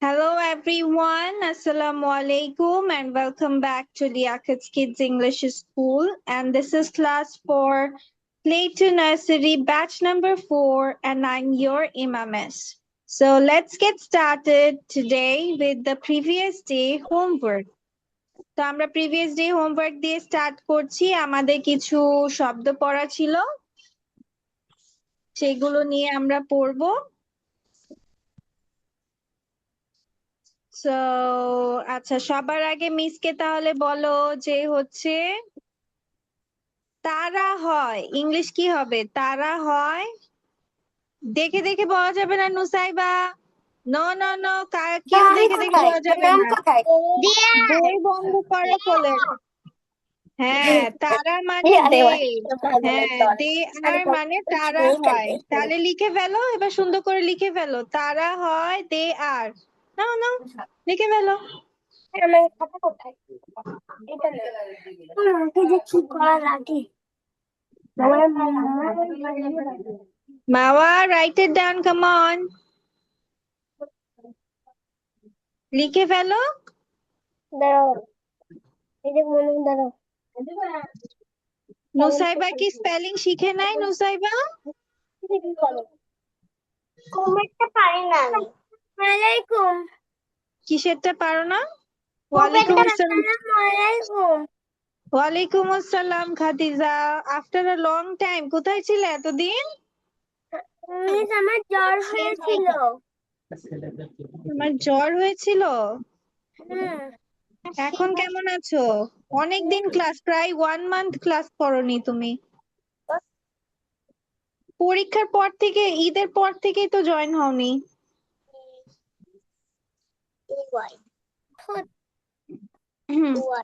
Hello everyone, Assalamu alaikum and welcome back to Liakat's Kids English School, and this is class 4, Play to Nursery batch number 4, and I'm your Imamis. So let's get started today with the previous day homework. তো আমরা previous day homework দিয়ে start করছি। আমাদের কিছু শব্দ পড়া ছিল, সেগুলো নিয়ে আমরা পড়বো। সো আচ্ছা, সবার আগে মিসকে তাহলে বলো যে হচ্ছে তারা হয়, ইংলিশ কি হবে? তারা হয়, দেখে দেখে বলা যাবে না নুসাইবা। নো নো নো, কেউ দেখে দেখে বলা যাবে না। বই বন্ধ করে ফেলে। হ্যাঁ, তারা মানে দে। হ্যাঁ, দে আর মানে তারা হয়। তাহলে লিখে ফেলো, এবার সুন্দর করে লিখে ফেলো। তারা হয়, দে আর। নাও নাও, লিখে ফেলো। আমার খাতা কোথায়? এটা না। আমাকে যে কি করা লাগে? Mawa, write it down, come on. লিখে ফেলো। দাঁড়াও, এই যে মনে দাঁড়াও। নুসাইবা কি স্পেলিং শিখে নাই? নুসাইবা কি করো? কমেন্টটা পারি না আমি। ওয়ালাইকুম। কিসেরটা পারো না? ওয়ালাইকুম আসসালাম। ওয়ালাইকুম। ওয়ালাইকুম আসসালাম Khadija, after a long time. কোথায় ছিলে এতদিন? মিস আমার জ্বর হয়েছিল। তোমার জ্বর হয়েছিল? হুম। এখন কেমন আছো? অনেকদিন ক্লাস, প্রায় 1 মান্থ ক্লাস করোনি তুমি। পরীক্ষার পর থেকে, ঈদের পর থেকেই তো জয়েন হওনি।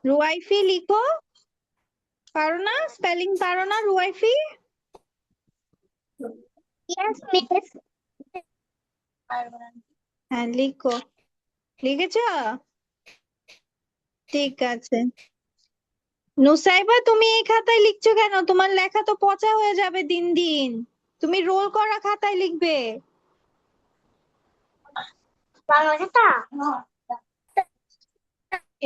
রুয়াইফি লিখো। পারো না? স্পেলিং পারো না রুয়াইফি? Yes miss. হ্যাঁ লিখো। লিখেছ? ঠিক আছে। নুসাইবা, তুমি এই খাতায় লিখছো কেন? তোমার লেখা তো পচা হয়ে যাবে দিন দিন। তুমি রোল করা খাতায় লিখবে। বাংলা খাতা?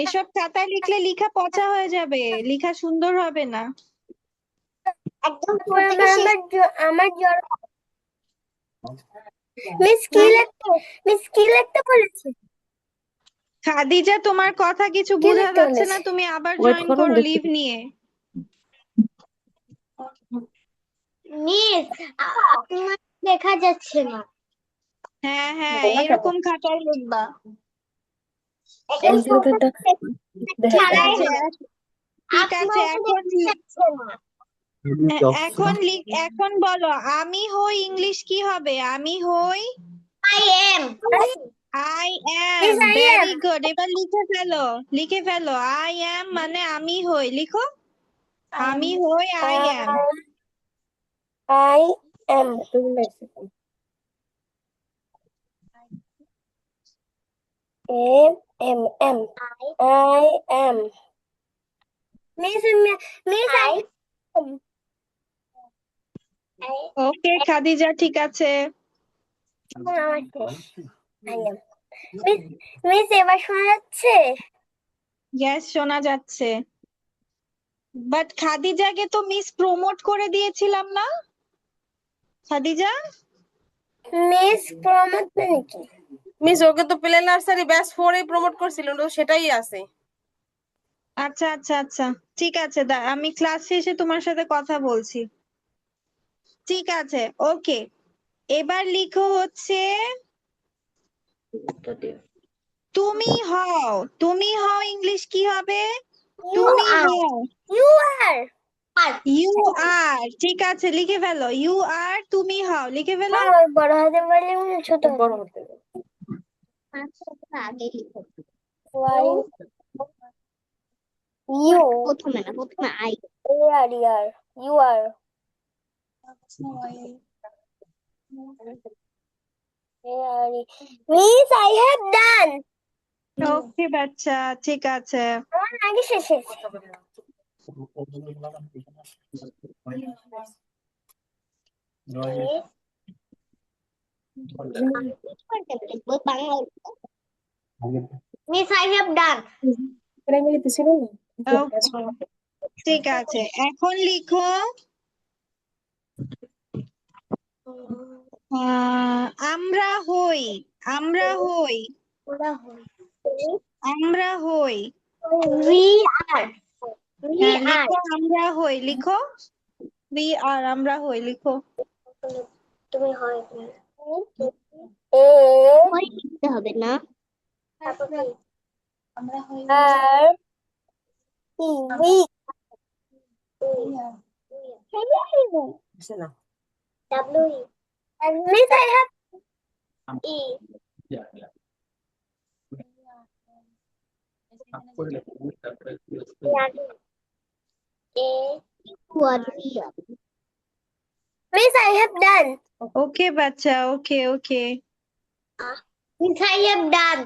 এসব খাতায় লিখলে লিখা পচা হয়ে যাবে, লিখা সুন্দর হবে না। একদম আমার জ্বর। মিস কি লিখতে? মিস কি লিখতে বলেছে? খাদিজা, তোমার কথা কিছু কি বোঝা লিখতে যাচ্ছে না, বলেছে? তুমি আবার জয়েন করো লিভ নিয়ে। মিস আপনার দেখা যাচ্ছে না। হ্যাঁ হ্যাঁ, এরকম খাতায় লিখবা। ছাড়াই ঠিক আছে, ঠিক আছে। এখন বলো, আমি হই ইংলিশ কি হবে? আমি হই I am. I am. Yes, I very am. Good, এবার লিখে ফেলো, লিখে ফেলো। আই এম মানে আমি হই, লিখো। আমি হই I am. I am. M. I am. Miss, I am. ওকে খাদিজা, ঠিক আছে। I am. মিস এবার শোনা যাচ্ছে? ইয়েস, শোনা যাচ্ছে। বাট খাদিজাকে তো মিস প্রমোট করে দিয়েছিলাম না? খাদিজা, মিস প্রমোদ মানে কি? মিস ওকে তো প্লে নার্সারি ব্যাচ 4 প্রমোট করছিল, তো সেটাই আছে। আচ্ছা আচ্ছা আচ্ছা, ঠিক আছে, আমি ক্লাস শেষে তোমার সাথে কথা বলছি। ঠিক আছে, ওকে। এবার লিখো হচ্ছে তুমি হও। তুমি হও ইংলিশ কি হবে? তুমি হও। You are. ইউ আর, ঠিক আছে, লিখে ফেলো। ইউ আর, তুমি হও, লিখে ফেলো। বড় হাতে বলে ছোট বড় হতে আগে লিখো। You. প্রথমে না, প্রথমে I. You are. Miss, I have done. ওকে বাচ্চা, ঠিক আছে। আমার আগে শেষ হয়েছে। Bangla Miss, I have done. Okay, ঠিক আছে এখন লিখো আমরা হই আমরা হই আমরা হই We are. We হ্যাঁ are. লিখো আমরা হই লিখো we are আমরা হই লিখো তুমি হয় লিখতে হবে না আমরা হই W Miss, I have E. Miss, I have done. ওকে বাচ্চা ওকে ওকে Miss, I have done.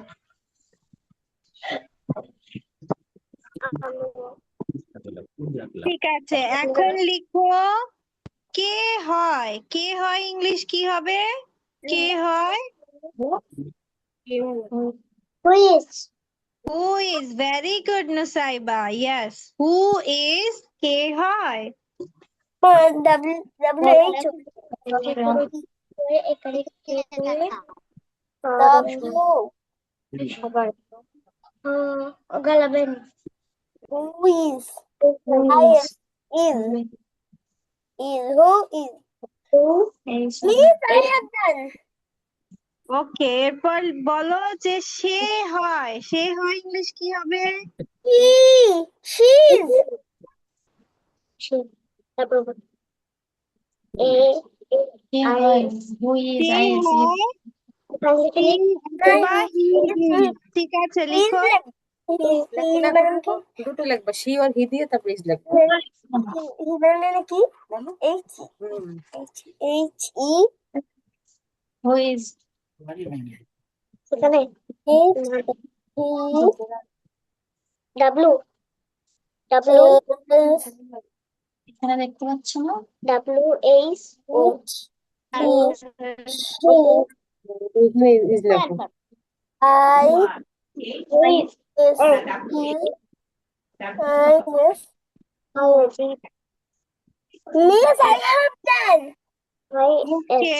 ঠিক আছে এখন লিখো কে হয় ইংলিশ কি হবে কে হয় Who is? who is very good Nusaiba yes who is কে হয় Galaben. Who is? I am is. Who is? Who is? Please, I have done. ওকে এরপর বলো যে সে হয় ইংলিশ কি হবে She is. She. Who is? সে হয় he অথবা he is ঠিক আছে লিখো দুটো লিখবা she or he দিয়ে তারপর is লিখবা কি H E who is এখানে W W এখানে দেখতে পাচ্ছ না W H O এখানে is লিখবা I is Miss, I have done. ওকে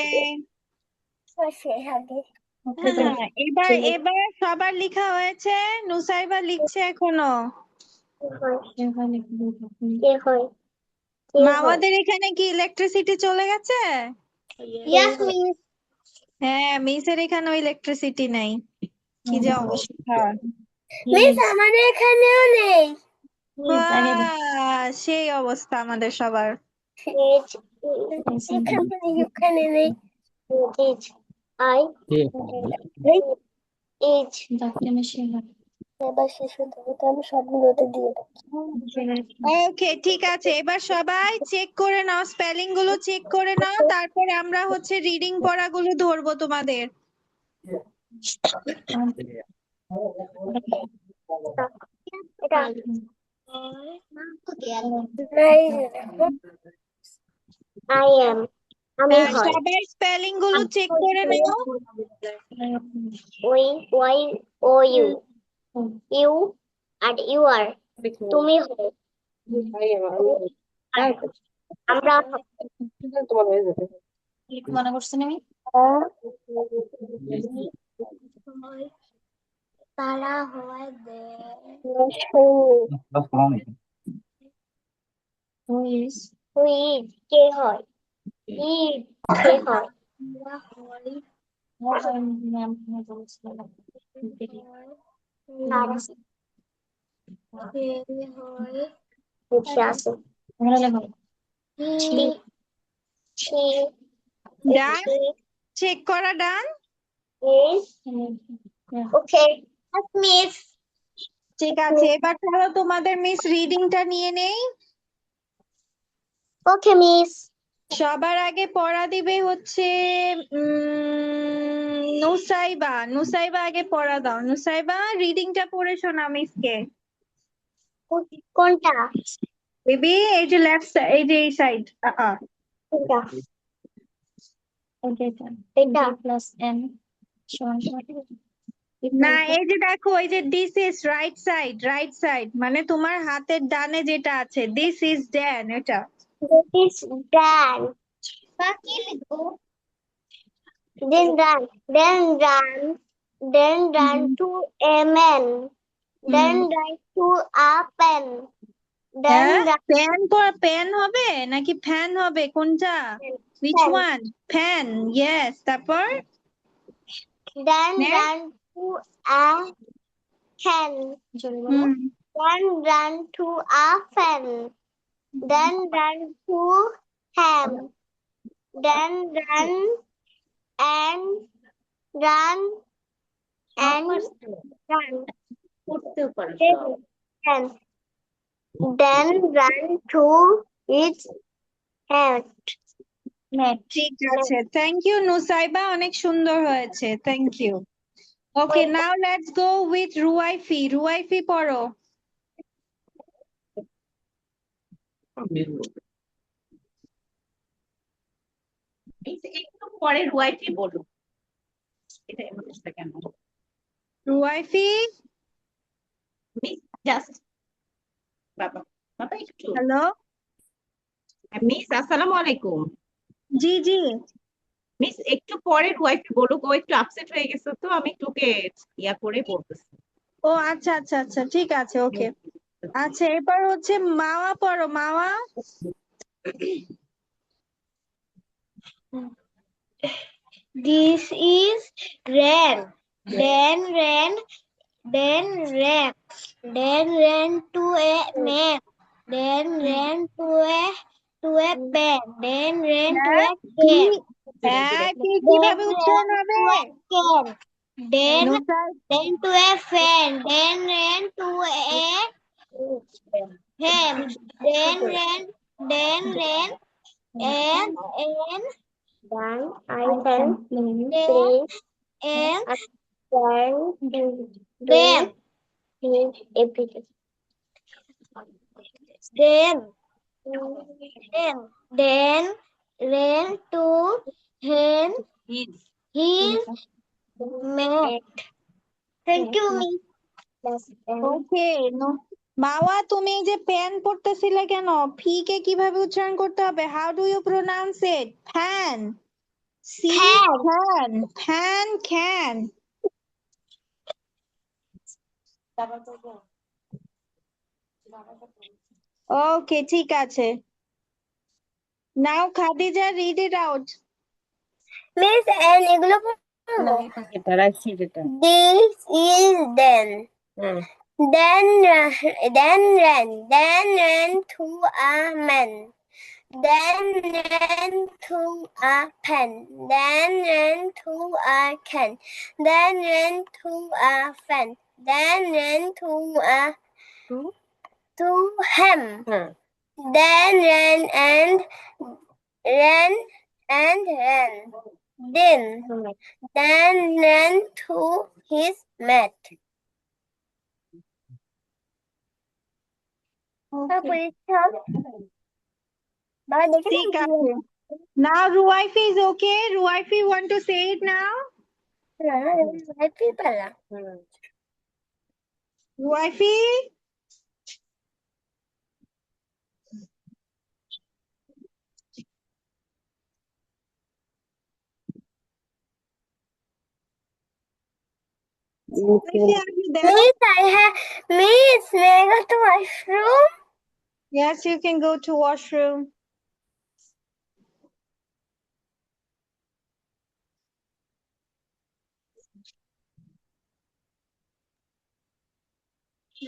এবার সবার লেখা হয়েছে নুসাইবা লিখছে এখনো আমাদের এখানে কি ইলেকট্রিসিটি চলে গেছে Yes, Miss. হ্যাঁ মিসের এখানে ইলেকট্রিসিটি নাই কি যে অবস্থা Miss, আমাদের এখানেও নেই। সেই অবস্থা আমাদের সবার এখানে নেই। I H এবার শেষ হতে হবে তো আমি সবগুলোতে দিয়ে ওকে ঠিক আছে এবার সবাই চেক করে নাও স্পেলিং গুলো চেক করে নাও তারপরে আমরা হচ্ছে রিডিং পড়াগুলো ধরবো তোমাদের I am আমি হয় সবাই স্পেলিং গুলো চেক করে নাও Y O U you and you are তুমি হয় আমরা তোমার হয়ে যাবে মনে করছেন আমি তারা হয় who is কে হয় কে হয় ডান চেক করা ডান ওকে মিস ঠিক আছে এবার চলো তোমাদের মিস রিডিংটা নিয়ে নেই ওকে মিস সবার আগে পড়া দিবে হচ্ছে নুসাইবা আগে পড়া দাও নুসাইবা রিডিংটা পড়ে শোনাও মিসকে কোনটা বেবি এই যে লেফট সাইড এই যে এই সাইড কোনটা এটা এটা প্লাস n সমান না, এই যে দেখো, এই যে দিস ইজ রাইট সাইড মানে তোমার হাতের ডানে যেটা আছে, দিস ইজ ড্যান, এটা। This is Dan. Then run to a man. Then run to a pen. Then হ্যাঁ, পেন হবে নাকি ফ্যান হবে, কোনটা? Which pen. one? Fan, yes, তারপর Then next? run to a can. Hmm Then run to a fan. Then run to ham. Then run and run and run. Then run to its hat. ঠিক আছে, thank you Nusaiba, অনেক সুন্দর হয়েছে, thank you. Okay, now let's go with Ruaifi. Ruaifi পড়ো। একটু পরে রুয়াইফি বলো, এটা এমনটা কেন? রুয়াইফি, মিস জাস্ট বাবা বাবা একটু, হ্যালো। মিস আসসালামু আলাইকুম। জি জি, মিস একটু পরে রুয়াইফি বলো, ও একটু আপসেট হয়ে গেছে তো আমি তোকে ইয়া করে বলতেছি। ও আচ্ছা আচ্ছা আচ্ছা, ঠিক আছে, ওকে। আচ্ছা, এবার হচ্ছে মাওয়া পড়ো, মাওয়া। This is ran. Then ran. Then ran. Then ran to a man. Then ran to a pen. Then ran to a can. হ্যাঁ, Then কিভাবে ran উচ্চারণ to হবে? a can. Then Nusair, to a fan. Then ran to a ham. Then ran and then I can play and then then ran to hen his mate. Thank you, Miss. ওকে। মাওয়া, তুমি এই যে pen পড়তেছিলে কেন? ফি কে কিভাবে উচ্চারণ করতে হবে? How do you pronounce it? Fan, see, Fan. Fan, fan, খ্যান। Okay, ঠিক আছে। Now Khadija, read it out. Miss, and এগুলো না, এটা রাখছি যেটা। This is then. Then ran to a man. Then ran to a pen. Then ran to a can. Then ran to a fan. Then ran to a to hem. Then ran and ran. Then ran to his mate. ঠিক আছে। Now Ruwaifi is okay. Ruwaifi want to say it now? Ruwaifi? Ruwaifi, are you there? Miss, may I go to washroom? Yes, you can go to washroom.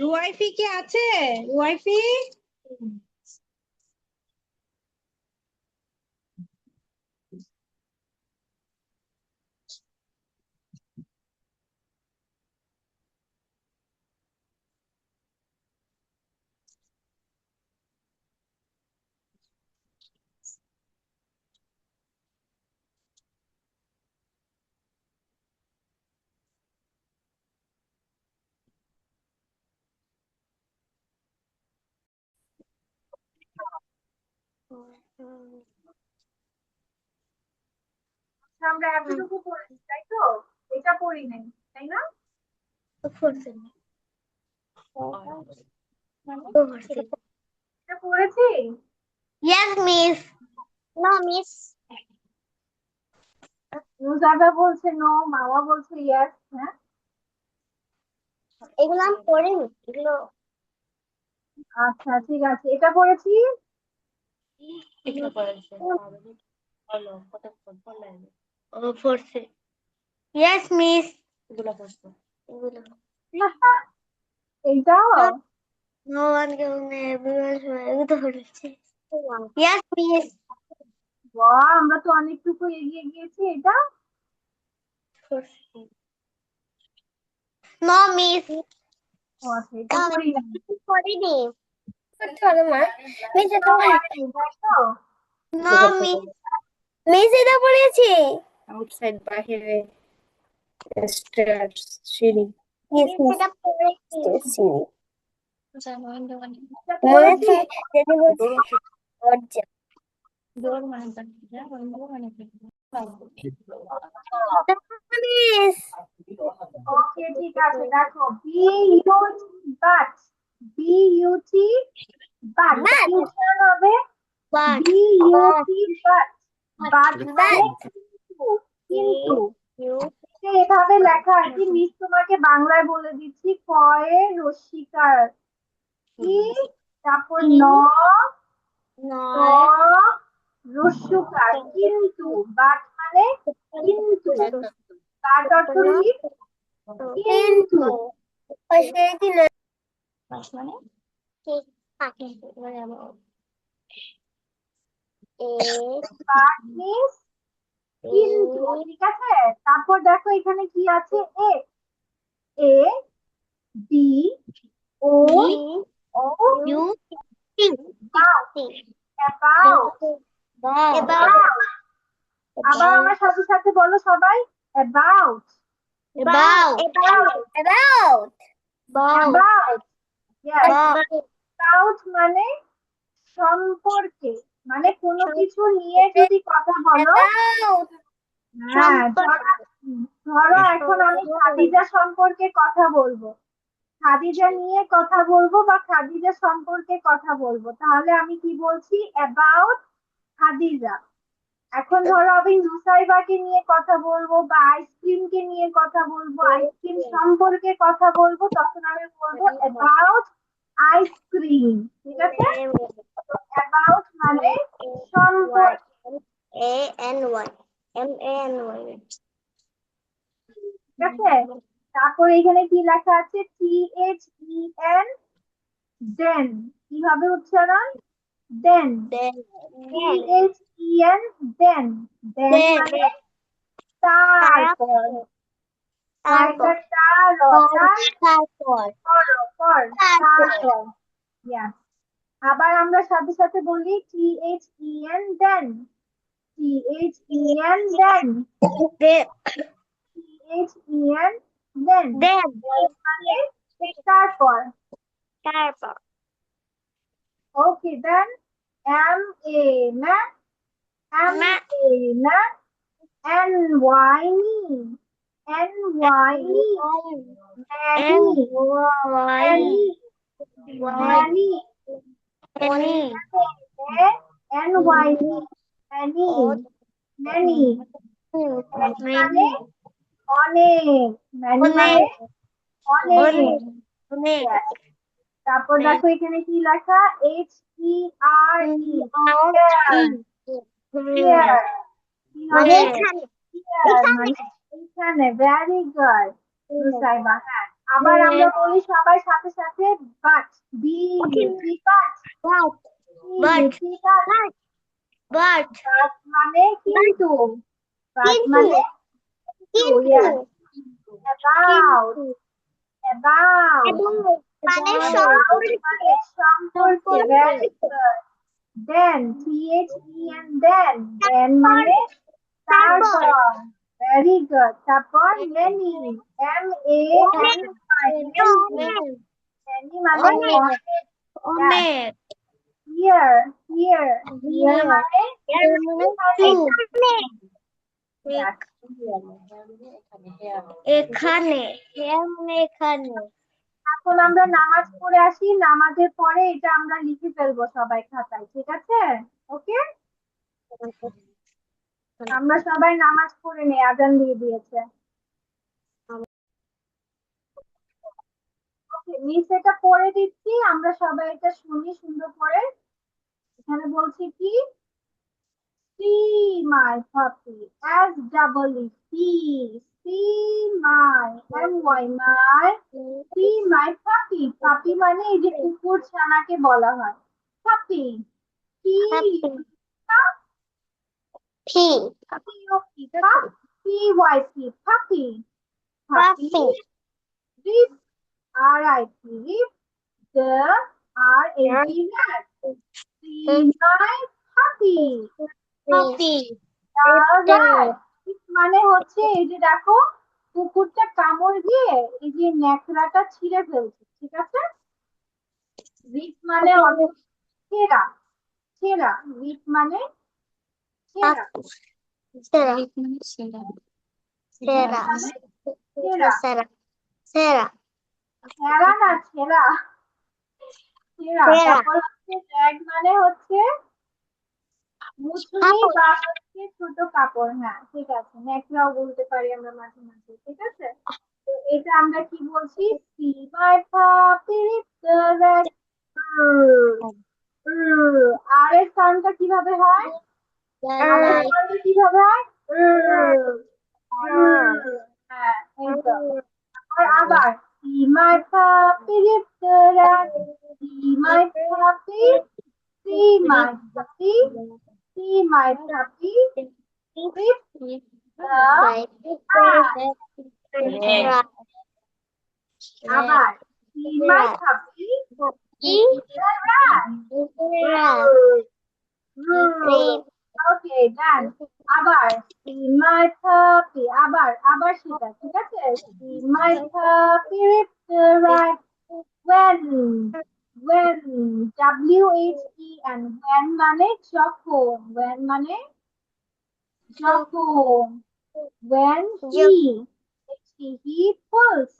রুয়াইফি কি আছে? রুয়াইফি? আমরা এতটুকু পড়েছি, তাই তো? এটা পড়ি নাই, তাই না? এটা পড়েছি? Yes, miss. No, miss. নুজাইবা বলছে নো, মাওয়া বলছে ইয়েস। হ্যাঁ, এগুলো আমি পড়িনি। এগুলো আচ্ছা ঠিক আছে। এটা পড়েছি? পড়ছে। Yes, miss. এগুলো। এইটাও? No one gives me everyone's এগুলো পড়েছে। Yes, miss. বাহ, আমরা তো অনেকটুকু এগিয়ে গিয়েছি। এটা No, miss. ও আচ্ছা, এটা পড়ি না। পড়িনি। মিস এটা এটাও পড়েনি, তাই তো? No, miss. মিস এটা পড়েছি। আউটসাইড বাহিরে স্টেয়ার্স সিঁড়ি মিস এটা পড়েছি। সিঁড়ি এটা পড়েছি? মিস ওকে ঠিক আছে। দেখো, B U T but, B U T but But. কি উচ্চারণ হবে? But. B U T but, but মানে But. কিন্তু, কিন্তু এটা এভাবে লেখা আর কি। মিস তোমাকে বাংলায় বলে দিচ্ছি। কয়ে রস্মিকার কি, তারপর ন, ত, রস্যকার কিন্তু, বাট মানে কিন্তু, বাট অর্থ কি? কিন্তু। মানে বাট মিন্স কিন্তু, ঠিক আছে। তারপর দেখো এখানে কি আছে? এ, A B O O about. আবার আমার সাথে সাথে বলো সবাই, অ্যাবাউট, অ্যাবাউট। অ্যাবাউট মানে সম্পর্কে, মানে কোনো কিছু নিয়ে যদি কথা বলো। হ্যাঁ, ধরো এখন আমি খাদিজা সম্পর্কে কথা বলবো, খাদিজা নিয়ে কথা বলবো বা খাদিজা সম্পর্কে কথা বলবো, তাহলে আমি কি বলছি? অ্যাবাউট খাদিজা। এখন ধরো আমি নুসাইবাকে নিয়ে কথা বলবো বা আইসক্রিমকে নিয়ে কথা বলবো, আইসক্রিম সম্পর্কে কথা বলবো, তখন আমি বলবো অ্যাবাউট আইসক্রিম। ঠিক আছে? অ্যাবাউট মানে সম্পর্কে। ঠিক আছে? তারপর এখানে কি লেখা আছে? THEN, দেন। কিভাবে উচ্চারণ? দেন, THEN, দেন। দেন মানে তারপর, তারপর, তারপর, তারপর। Yes. আবার আমরা সাথে সাথে বলি THEN, দেন, THEN, দেন, THEN, দেন। মানে তারপর। ওকে, দেন MA man, MA man, NY me, NY me, many, many, many, NY me, many, many, মানে অনেক, many মানে অনেক। Yes. তারপর দেখো এখানে কি লেখা? HERE, here, কি হবে? Here মানে এখানে। Very good Nusaiba. হ্যাঁ, আবার আমরা বলি সবাই সাথে সাথে, but, BUT, but, BUT, but. But মানে কিন্তু, বাট মানে কিন্তু। Yes. About, about, মানে সম্পর্কে। Very good. Then, THEN, then মানে তারপর। Very good. তারপর many, MANY, many মানে অনেক। Here, here, here মানে এখানে। Yes. এখানে here মানে এখানে এখন আমরা নামাজ পড়ে আসি, নামাজের পরে এটা আমরা লিখে ফেলবো সবাই খাতায়, ঠিক আছে? ওকে, আমরা সবাই নামাজ পড়ে নেই, আজান দিয়ে দিয়েছে। ওকে, মিস এটা পড়ে দিচ্ছি, আমরা সবাই এটা শুনি সুন্দর করে। এখানে বলছি কি, see my puppy, S double E see my my see my puppy, puppy মানে এই যে কুকুর ছানাকে বলা হয় puppy, Happy. P P-Y-P, puppy, puppy, Puppy. rip, R-I-P, rip, the R-A-P, rat, see my puppy, Puppy. rat, মানে হচ্ছে এই যে দেখো কুকুরটা কামড় দিয়ে এই যে ন্যাকড়াটা ছিঁড়ে ফেলছে, ঠিক আছে? রিপ মানে অনেক ছেঁড়া, ছেঁড়া, রিপ মানে ছেঁড়া, Sarah. Sarah. ছেঁড়া, Sarah. Sarah. ছেঁড়া না ছেঁড়া, ছেঁড়া। ছেঁড়া। তারপর হচ্ছে ট্যাগ মানে হচ্ছে মুছুনি কাপড়। বা হচ্ছে ছোট কাপড়, হ্যাঁ ঠিক আছে, ন্যাকড়াও বলতে পারি আমরা মাঝে মাঝে, ঠিক আছে? তো এটা আমরা কি বলছি, সি মাই পাপি দ্য রেড, আর এর সাউন্ডটা কিভাবে হয়, আর এর সাউন্ডটা কিভাবে হয়, হ্যাঁ এই তো। আর আবার see my puppy with the rat, see my puppy, see my puppy, see my puppy with the rat. আবার see my puppy with the rat. Okay, done. আবার see my puppy, আবার সেটা, ঠিক আছে? see my puppy with the rat. When when মানে যখন, when মানে যখন, when he pulls,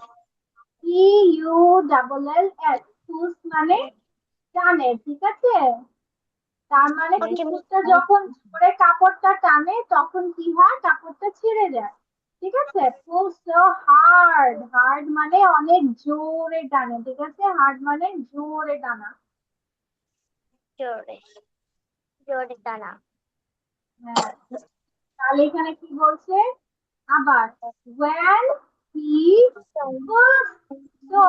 P-U-L-L-S, pulls মানে টানে, ঠিক আছে? তার মানে কুকুরটা যখন জোরে কাপড়টা টানে তখন কি হয়, কাপড়টা ছিঁড়ে যায়, ঠিক আছে? pull so hard, hard মানে অনেক জোরে টানে, ঠিক আছে? hard মানে জোরে টানা। জোরে জোরে টানা। হ্যাঁ, তাহলে এখানে কি বলছে, আবার when he pulls, so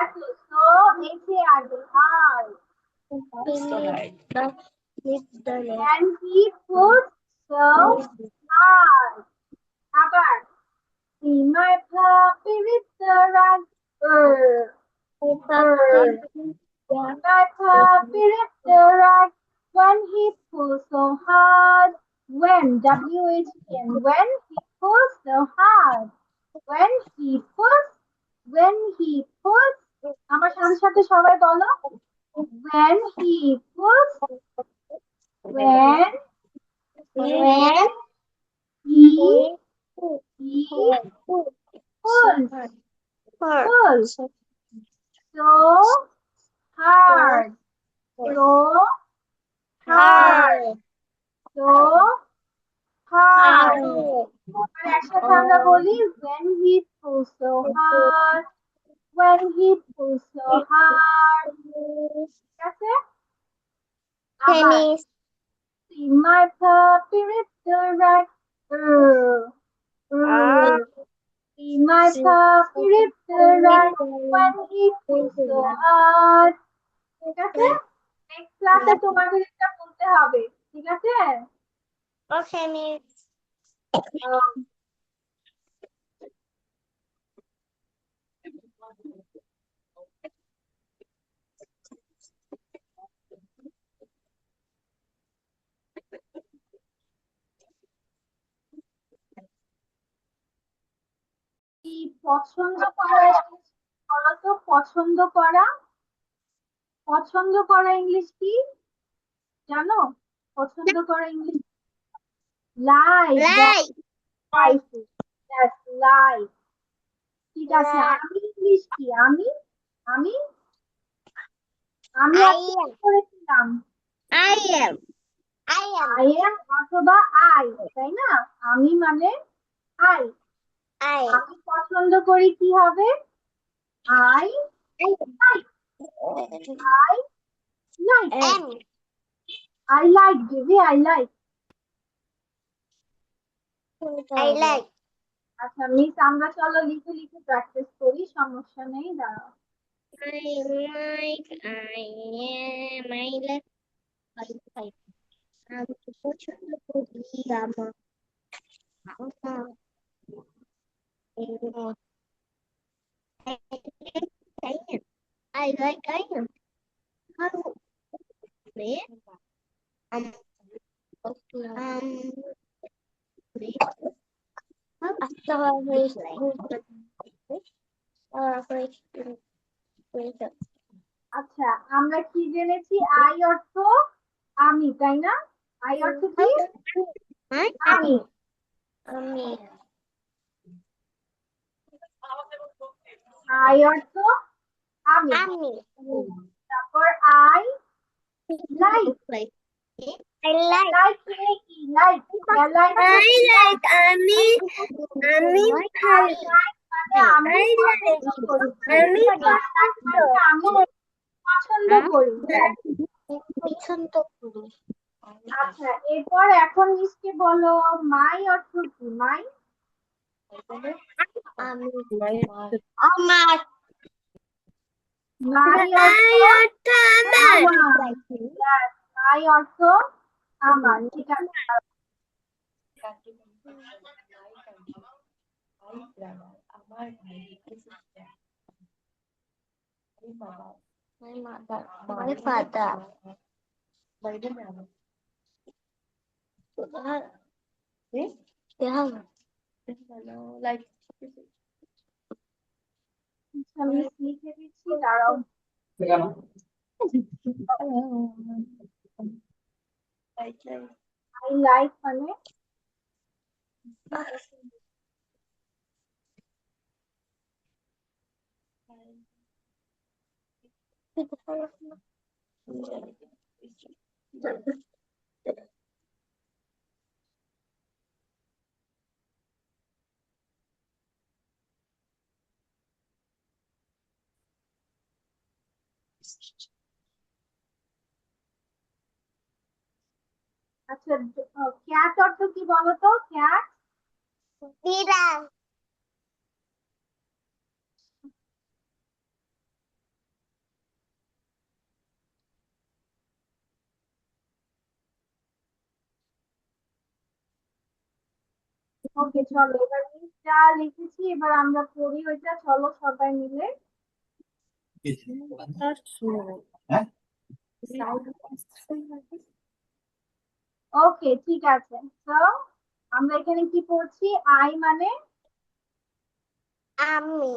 এত so এসে আগে hard, when he pulls so hard, আবার see my puppy with the rat, my puppy with the rat, when he pulls so hard, when W-H-E-N, when he pulls so hard, when he pulls, আমার সাথে সাথে সবাই বলো, when he pulls, when he pulls so hard, so hard, so hard. আর একসাথে আমরা বলি when he pulls so hard, when he pulls so hard, ঠিক আছে? আবার see my puppy with the rat, see my puppy with the rat, when he pulls so hard, ঠিক আছে? Next ক্লাসে তোমাদের এটা বলতে হবে, ঠিক আছে? ওকে মিস। কি পছন্দ করা, বলো তো, পছন্দ করা, পছন্দ করা ইংলিশ কি জানো? পছন্দ করা English like, like life that's life ঠিক আছে আমি ইংলিশ কি আমি আমি আমি I আজকে কি am. করেছিলাম I am. I am. I am অথবা আই তাই না আমি মানে আই I. আমি পছন্দ করি কি হবে I like I like Am. I like baby I like I like. আচ্ছা মিস আমরা চলো লিখে লিখে প্র্যাকটিস করি সমস্যা নেই দাঁড়াও I like. I am. I like. আমি পছন্দ করি আমার I like. I am. How? আচ্ছা আমরা কি জেনেছি আই অর্থ আমি তাই না আই অর্থ কি আমি আমি আই অর্থ আমি আমি তারপর I like I like. Like কি লাইক লাইক আমি আমি খাই মানে আমি পছন্দ করি আমি পছন্দ করি পছন্দ করি আচ্ছা এরপর এখন মিসকে বলো মাই অর্থ কি মাই আমি আমার মাই অর্থ আমার মাই অর্থ আমার ঠিক আছে my mother my father yeah আচ্ছা মিস লিখে দিচ্ছি দাঁড়াও আই লাইক মানে আচ্ছা ক্যাট অর্থ কি বলতো ক্যাট বিড়াল ওকে চলো এবার মিস যা লিখেছি এবার আমরা পড়ি ওইটা চলো সবাই মিলে ওকে ঠিক আছে তো আমরা এখানে কি পড়ছি আই মানে আমি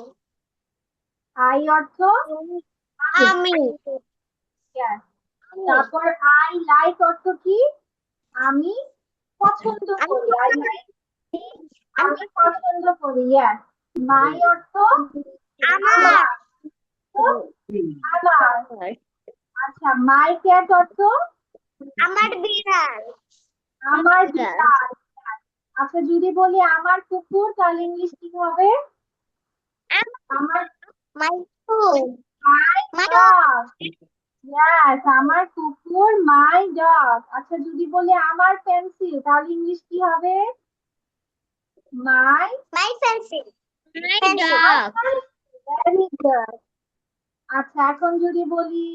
আই অর্থ আমি Yes. তারপর আই লাইক অর্থ কি আমি পছন্দ করি আই লাইক আমি পছন্দ করি yes মাই অর্থ আমার আমার আচ্ছা মাই ক্যাট অর্থ আমার বিড়াল আমার বিড়াল আচ্ছা যদি বলি আমার কুকুর তাহলে ইংলিশ কি হবে আমার my food my dog Yes, আমার কুকুর মাই ডগ আচ্ছা যদি বলি আমার পেন্সিল তাহলে ইংলিশ কি হবে my my pencil my dog very good আচ্ছা এখন যদি বলি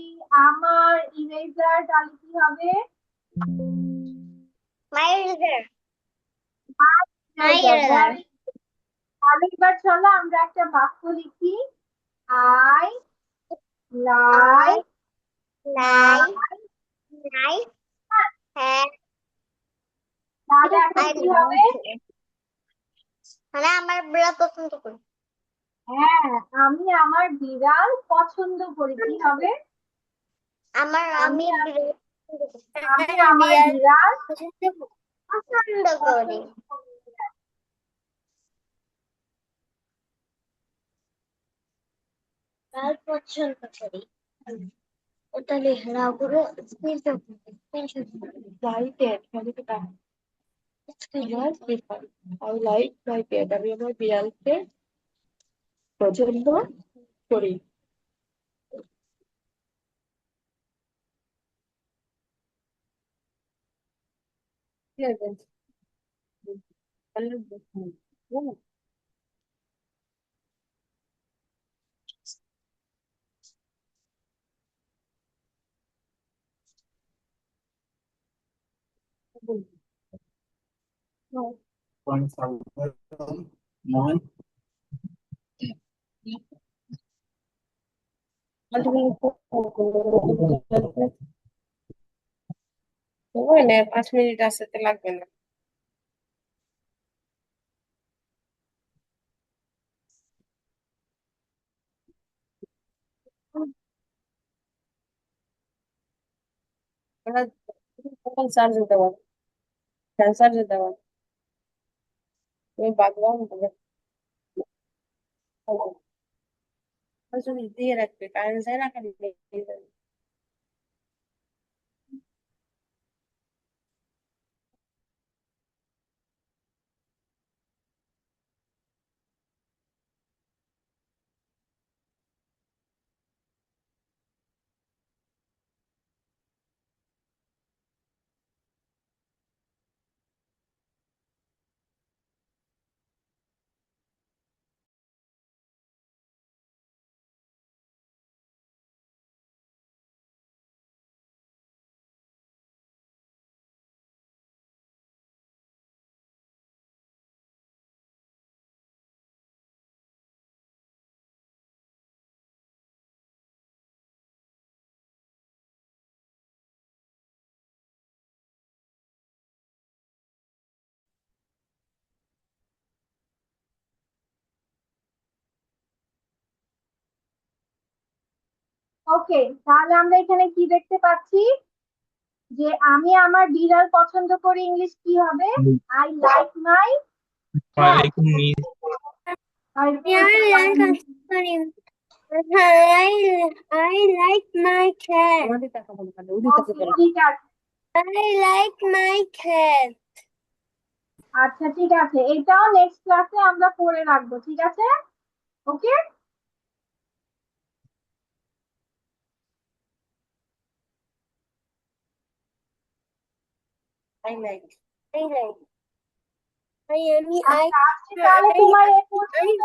আমার ইরেজার তাহলে কি হবে মাই রিজার মাই ইরেজার তাহলে এবার চলো আমরা একটা বাক্য লিখি আই লাইক লাইক লাইক হ্যাঁ তাহলে এখন কি হবে মানে আমার বিড়াল পছন্দ করি হ্যাঁ আমি আমার বিড়াল পছন্দ করি কি হবে আমার আমি আমি আমার বিড়াল পছন্দ করি লাল পছন্দ করি ওটা লেখা করে স্ক্রিনশট Like it, মানে কি তা? Yes, people. I like my pet. আমি আমার বিড়ালকে পছন্দ করি। কি হবে? ভালো লাগবে। হুম। ওই না 5 মিনিট আছে তো লাগবে না। ওরা কখন চার্জ দিতে পারবে? ফ্যান চার্জ দিতে পারবে? তুমি বাগবান বলে যদি দিয়ে রাখবে কারেন্ট যায় না খালি দিয়ে যাবে। ওকে, তাহলে আমরা এখানে কি দেখতে পাচ্ছি যে আমি আমার বিড়াল পছন্দ করি, ইংলিশ কি হবে? I like my cat. I like my cat. আমাদের টাকা বলে খালি ওদের কাছে করে। ঠিক আছে, I like my cat. আচ্ছা ঠিক আছে, এটাও নেক্সট ক্লাসে আমরা পড়ে রাখবো, ঠিক আছে? ওকে। I like. I like. I am. আচ্ছা, আজকে তাহলে তোমার এই পর্যন্ত।